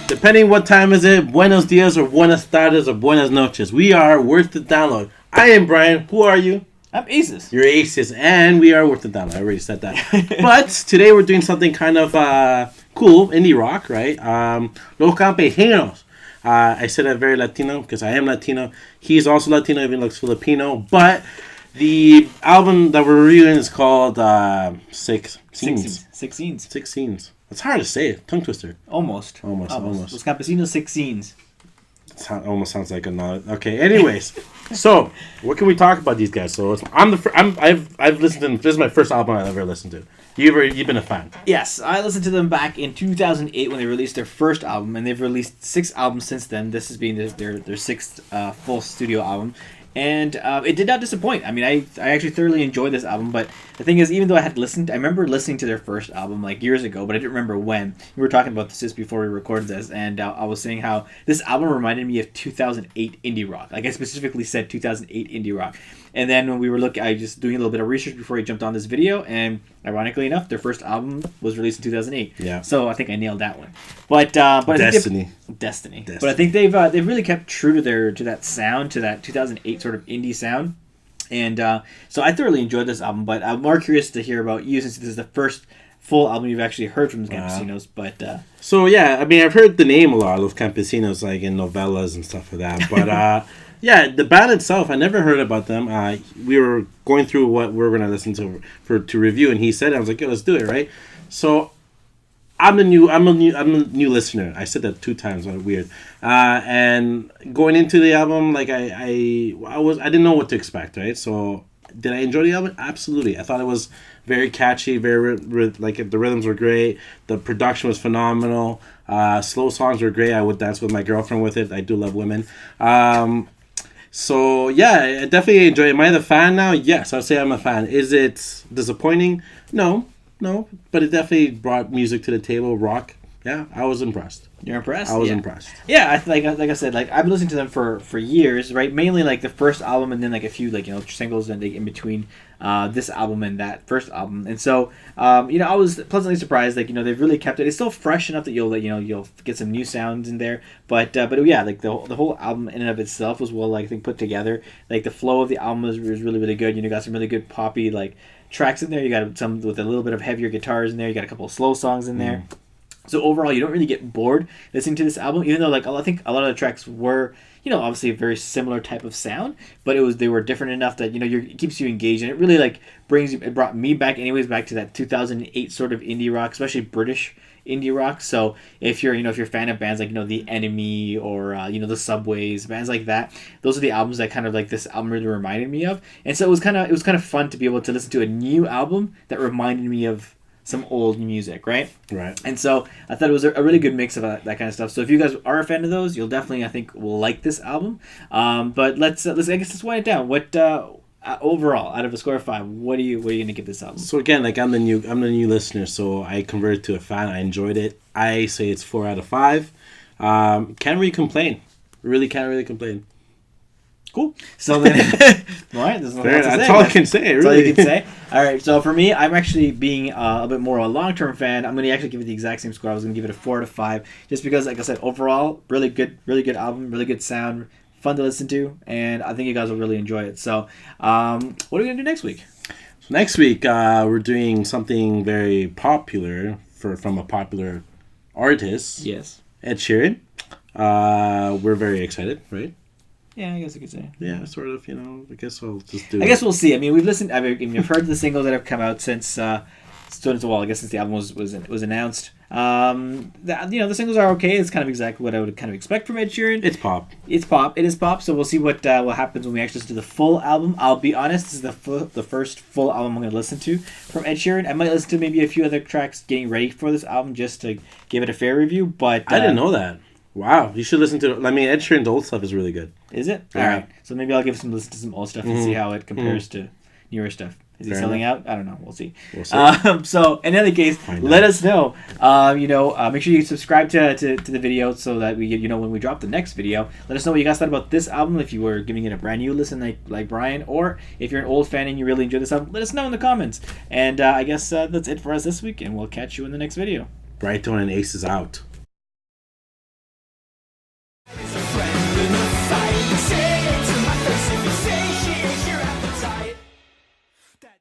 Depending what time is it, buenos dias or buenas tardes or buenas noches. We are Worth the Download. I am Brian. Who are you? I'm Aces. You're Aces, and we are Worth the Download. I already said that. But today we're doing something kind of cool, indie rock, right? Los Campesinos. I said that very Latino because I am Latino. He's also Latino, even looks Filipino. But the album that we're reviewing is called Six Scenes. Six Scenes. Six Scenes. It's hard to say. Tongue twister. Almost. Los Campesinos, Six Scenes. Almost sounds like a nod. Okay. Anyways, so what can we talk about these guys? So I've listened to them. This is my first album I've ever listened to. You've been a fan. Yes, I listened to them back in 2008 when they released their first album, and they've released 6 albums since then. This has been their sixth full studio album. And it did not disappoint. I mean, I actually thoroughly enjoyed this album. But the thing is, even though I remember listening to their first album like years ago, but I didn't remember when. We were talking about this just before we recorded this, and I was saying how this album reminded me of 2008 indie rock. Like I specifically said 2008 indie rock. And then when we were I was just doing a little bit of research before I jumped on this video, and ironically enough, their first album was released in 2008. Yeah. So I think I nailed that one. But Destiny. But I think they've really kept true to that sound, to that 2008 sort of indie sound. And so I thoroughly enjoyed this album. But I'm more curious to hear about you, since this is the first full album you've actually heard from the Campesinos. But so yeah, I mean, I've heard the name a lot, Los Campesinos, like in novellas and stuff like that. But yeah, the band itself, I never heard about them. We were going through what we're going to listen to review, and he said, I was like, "Yo, let's do it, right?" So I'm a new listener. I said that 2 times. Weird. And going into the album, like I didn't know what to expect, right? So did I enjoy the album? Absolutely. I thought it was very catchy, very like the rhythms were great. The production was phenomenal. Slow songs were great. I would dance with my girlfriend with it. I do love women. So yeah, I definitely enjoy it. Am I the fan now? Yes, I'd say I'm a fan. Is it disappointing? No, but it definitely brought music to the table. Rock. Yeah, I was impressed. You're impressed? I was impressed. Yeah, like I said, like I've been listening to them for years, right? Mainly like the first album, and then like a few singles and in between this album and that first album. And so I was pleasantly surprised. Like they've really kept it. It's still fresh enough that you'll get some new sounds in there. But yeah, like the whole album in and of itself was well, I think, put together. Like the flow of the album was really, really good. You got some really good poppy like tracks in there. You got some with a little bit of heavier guitars in there. You got a couple of slow songs in there. So overall, you don't really get bored listening to this album, even though I think a lot of the tracks were, obviously a very similar type of sound, but they were different enough that it keeps you engaged, and it really it brought me back to that 2008 sort of indie rock, especially British indie rock. So if you're a fan of bands like The Enemy or the Subways, bands like that, those are the albums that kind of like this album really reminded me of, and so it was kind of fun to be able to listen to a new album that reminded me of some old music, right? Right. And so I thought it was a really good mix of that kind of stuff. So if you guys are a fan of those, you'll definitely, I think, will like this album. But let's wind it down. What overall, out of a score of 5, what are you gonna give this album? So again, like I'm the new listener, so I converted to a fan. I enjoyed it. I say it's 4 out of 5. Can't really complain. Really can't really complain. Cool. So then, all right, there's nothing else to say. That's all I can say. Really. That's all you can say. All right. So for me, I'm actually being a bit more of a long-term fan. I'm going to actually give it the exact same score. I was going to give it a 4 out of 5, just because, like I said, overall, really good album, really good sound, fun to listen to, and I think you guys will really enjoy it. So, what are we going to do next week? So next week, we're doing something very popular from a popular artist. Yes. Ed Sheeran. We're very excited, right? Yeah, I guess you could say. Yeah, sort of. I guess I'll just do. I guess we'll see. I mean, we've listened. You've heard the singles that have come out since I guess since the album was announced. The singles are okay. It's kind of exactly what I would kind of expect from Ed Sheeran. It's pop. It is pop. So we'll see what happens when we actually listen to the full album. I'll be honest. This is the first full album I'm going to listen to from Ed Sheeran. I might listen to maybe a few other tracks getting ready for this album just to give it a fair review. But I didn't know that. Wow, you should listen to. I mean, Ed Sheeran's old stuff is really good. Is it? Yeah. All right. So maybe I'll listen to some old stuff and see how it compares to newer stuff. Is he selling out? I don't know. We'll see. So in any case, let us know. Make sure you subscribe to the video so that we get when we drop the next video. Let us know what you guys thought about this album. If you were giving it a brand new listen like Brian, or if you're an old fan and you really enjoyed this album, let us know in the comments. And I guess that's it for us this week, and we'll catch you in the next video. Brighton and Ace is out.